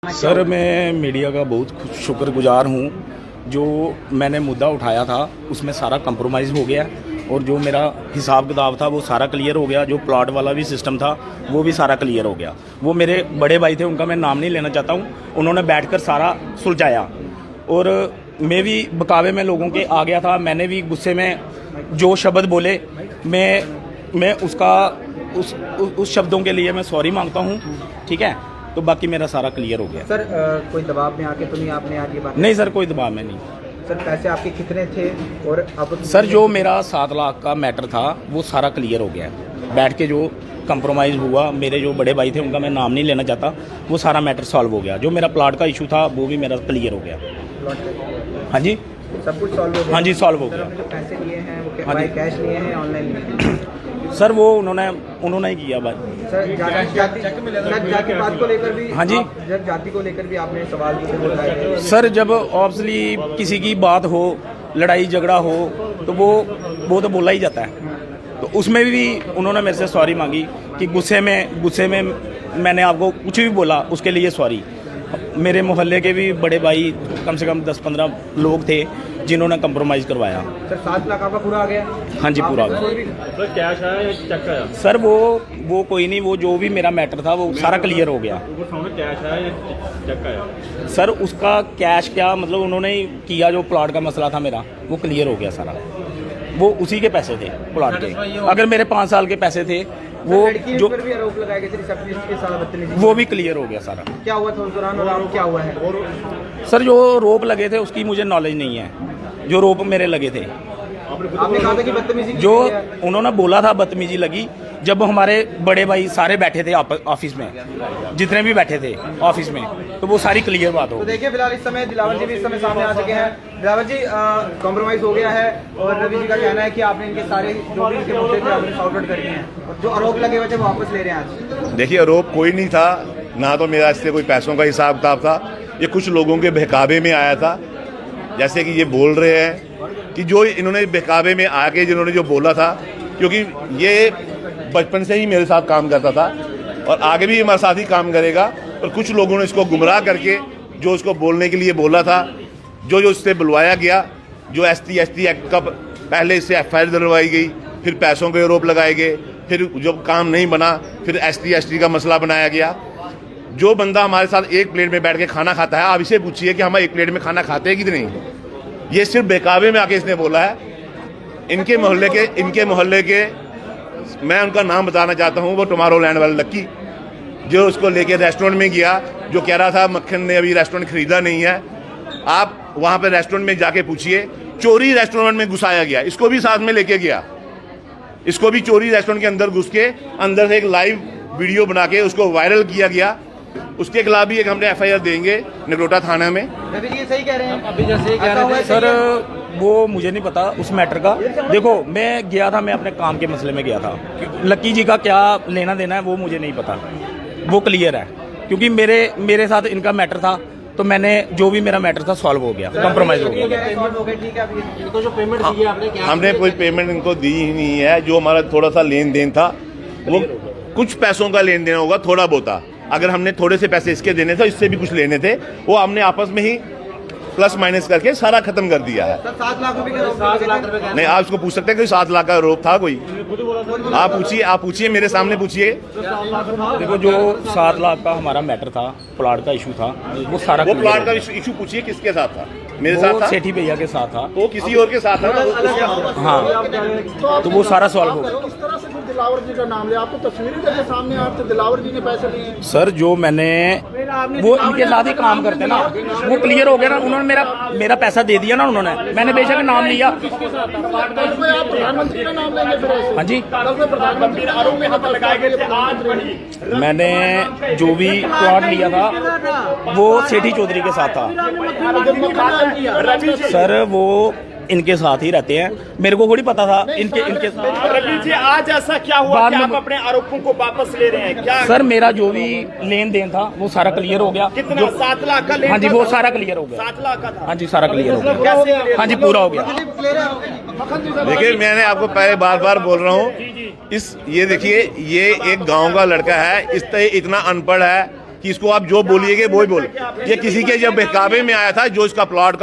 Sir मैं media का बहुत शुक्रगुजार हूँ। जो मैंने मुद्दा उठाया था उसमें सारा कंप्रोमाइज़ हो गया और जो मेरा हिसाब किताब था वो सारा क्लियर हो गया। जो प्लॉट वाला भी सिस्टम था वो भी सारा क्लियर हो गया। वो मेरे बड़े भाई थे, उनका मैं नाम नहीं लेना चाहता हूँ, उन्होंने बैठकर सारा सुलझाया और मैं भी बकावे में लोगों के आ गया था। मैंने भी गुस्से में जो शब्द बोले मैं उसका उस शब्दों के लिए मैं सॉरी मांगता हूँ, ठीक है। तो बाकी मेरा सारा क्लियर हो गया। सर कोई दबाव में आके तो नहीं आपने आज ये बात? नहीं सर, कोई दबाव में नहीं। सर पैसे आपके कितने थे और अब? सर जो मेरा 7 लाख का मैटर था वो सारा क्लियर हो गया है। बैठ के जो कंप्रोमाइज़ हुआ, मेरे जो बड़े भाई थे उनका मैं नाम नहीं लेना चाहता, वो सारा मैटर सॉल्व हो गया। जो मेरा प्लाट का इशू था वो भी मेरा क्लियर हो गया। हाँ जी, सब कुछ सॉल्व हो गया? हाँ जी, सॉल्व हो गया। जो पैसे लिए हैं वो हाँ जी, कैश लिए हैं ऑनलाइन लिए? सर वो उन्होंने ही किया भाई। सर जाति बात को लेकर भी? हाँ जी, जब जाति को लेकर भी आपने सवाल उठाए? सर जब ऑब्वियसली किसी की बात हो, लड़ाई झगड़ा हो तो वो तो बोला ही जाता है। तो उसमें भी उन्होंने मेरे से सॉरी मांगी कि गुस्से में मैंने आपको कुछ भी बोला, उसके लिए सॉरी। मेरे मोहल्ले के भी बड़े भाई कम से कम 10-15 लोग थे जिन्होंने कंप्रोमाइज़ करवाया। सर 7 लाख आपका पूरा आ गया? हाँ जी, पूरा आ गया। सर कैश आया या चेक आया? सर वो कोई नहीं, वो जो भी मेरा मैटर था वो सारा क्लियर हो गया। वो सामने कैश आया या चेक आया? सर उसका कैश क्या मतलब उन्होंने ही किया। जो प्लॉट का मसला था मेरा वो क्लियर हो गया सारा। वो उसी के पैसे थे प्लॉट के। अगर मेरे 5 साल के पैसे थे वो जो भी आरोप लगाए गए थे रिसेप्शनिस्ट के साथ बदतमीजी, वो भी क्लियर हो गया सारा। क्या हुआ था उस दौरान और आरोप क्या हुआ है? सर जो रोप लगे थे उसकी मुझे नॉलेज नहीं है। जो रोप मेरे लगे थे, आपने कहा था कि बदतमीजी जो उन्होंने बोला था बदतमीजी लगी, जब हमारे बड़े भाई सारे बैठे थे ऑफिस में, जितने भी बैठे थे ऑफिस में, तो वो सारी क्लियर बात हो। तो देखिए फिलहाल इस समय दिलावर जी भी इस समय सामने आ चुके हैं। दिलावर जी कॉम्प्रोमाइज हो गया है और रवि जी का कहना है कि आपने इनके सारे जो भी इनके मुद्दे थे आपने सॉर्ट आउट कर दिए हैं। जो आरोप लगे हुए थे वो वापस ले रहे हैं आज? देखिए आरोप कोई नहीं था, ना तो मेरा इससे कोई पैसों का हिसाब किताब था। ये कुछ लोगों के बहकावे में आया था। जैसे कि ये बोल रहे हैं कि जो इन्होंने बहकावे में आके जिन्होंने जो बोला था, क्योंकि ये बचपन से ही मेरे साथ काम करता था और आगे भी हमारे साथ ही काम करेगा। और कुछ लोगों ने इसको गुमराह करके जो उसको बोलने के लिए बोला था, जो उससे बुलवाया गया, जो ST एक्ट का पहले इससे FIR दिलवाई गई, फिर पैसों के आरोप लगाए गए, फिर जब काम नहीं बना फिर ST का मसला बनाया गया। जो बंदा हमारे साथ एक प्लेट में बैठ के खाना खाता है, आप इसे पूछिए कि हम एक प्लेट में खाना खाते हैं कि नहीं। ये सिर्फ बेकावे में आके इसने बोला है। इनके मोहल्ले के मैं उनका नाम बताना चाहता हूँ, वो टुमारो लैंड वाला लक्की, जो उसको लेके रेस्टोरेंट में गया, जो कह रहा था मक्खन ने अभी रेस्टोरेंट खरीदा नहीं है। आप वहाँ पे रेस्टोरेंट में जाके पूछिए, चोरी रेस्टोरेंट में घुसाया गया। इसको भी साथ में लेके गया, इसको भी चोरी रेस्टोरेंट के अंदर घुस के अंदर से एक लाइव वीडियो बना के उसको वायरल किया गया। उसके खिलाफ भी एक हमने FIR देंगे नगरोटा थाना में। रवि जी सही कह रहे हैं? अभी जैसे कह रहे थे सर वो मुझे नहीं पता उस मैटर का। देखो मैं गया था, मैं अपने काम के मसले में गया था। लक्की जी का क्या लेना देना है वो मुझे नहीं पता, वो क्लियर है। क्योंकि मेरे साथ इनका मैटर था तो मैंने जो भी मेरा मैटर था सॉल्व हो गया, कंप्रोमाइज हो गया। इनको जो पेमेंट दी है आपने क्या? हमने कोई पेमेंट इनको दी ही नहीं है। जो हमारा थोड़ा सा लेन देन था वो कुछ पैसों का लेन देन होगा, थोड़ा बहुत। अगर हमने थोड़े से पैसे इसके देने थे, इससे भी कुछ लेने थे, वो हमने आपस में ही प्लस माइनस करके सारा खत्म कर दिया है। 7 लाख रुपए का 7 लाख रुपए नहीं, आप उसको पूछ सकते हैं कि 7 लाख का आरोप था कोई? आप पूछिए मेरे सामने पूछिए। देखो जो 7 लाख का हमारा मैटर था, प्लाट का इशू था, वो सारा वो प्लाट का इशू पूछिए किसके साथ था? मेरे साथ था, सेठी भैया के साथ था, वो किसी और के साथ था ना। हाँ, तो वो सारा सॉल्व हो गया। किस तरह से फिर दिलावर जी का नाम लिया? आपको तस्वीरें जैसे सामने आपके दिलावर जी ने पैसे लिए? सर जो मैंने वो इनके साथ ही काम करते ना, वो क्लियर हो गया ना। उन्होंने मेरा पैसा दे दिया ना उन्होंने, मैंने बेशक नाम लिया। कल में आप प्रधानमंत्री का नाम लेंगे फिर ऐसे? हाँ जी, कल में प्रधानमंत्री आरोप में हाथ लगाए गए थे प्रधानमंत्री। मैंने जो भी प्लॉट लिया था वो सेठी चौधरी के साथ था। सर वो इनके साथ ही रहते हैं, मेरे को थोड़ी पता था इनके रवि जी आज ऐसा क्या हुआ कि आप अपने आरोपों को वापस ले रहे हैं? क्या सर मेरा जो भी लेन देन था वो सारा क्लियर हो गया। कितना? 7 लाख का लेन? हाँ जी, वो सारा क्लियर हो गया। 7 लाख का था? हाँ जी, सारा क्लियर हो गया। हाँ जी, पूरा हो गया। देखिए मैंने आपको पहले बार बोल रहा हूँ, ये देखिए ये एक गांव का लड़का है, इतना अनपढ़ है, कि इसको आप जो बोलिएगा वो ही बोल। ये किसी के जब बहकावे में आया था, जो इसका प्लॉट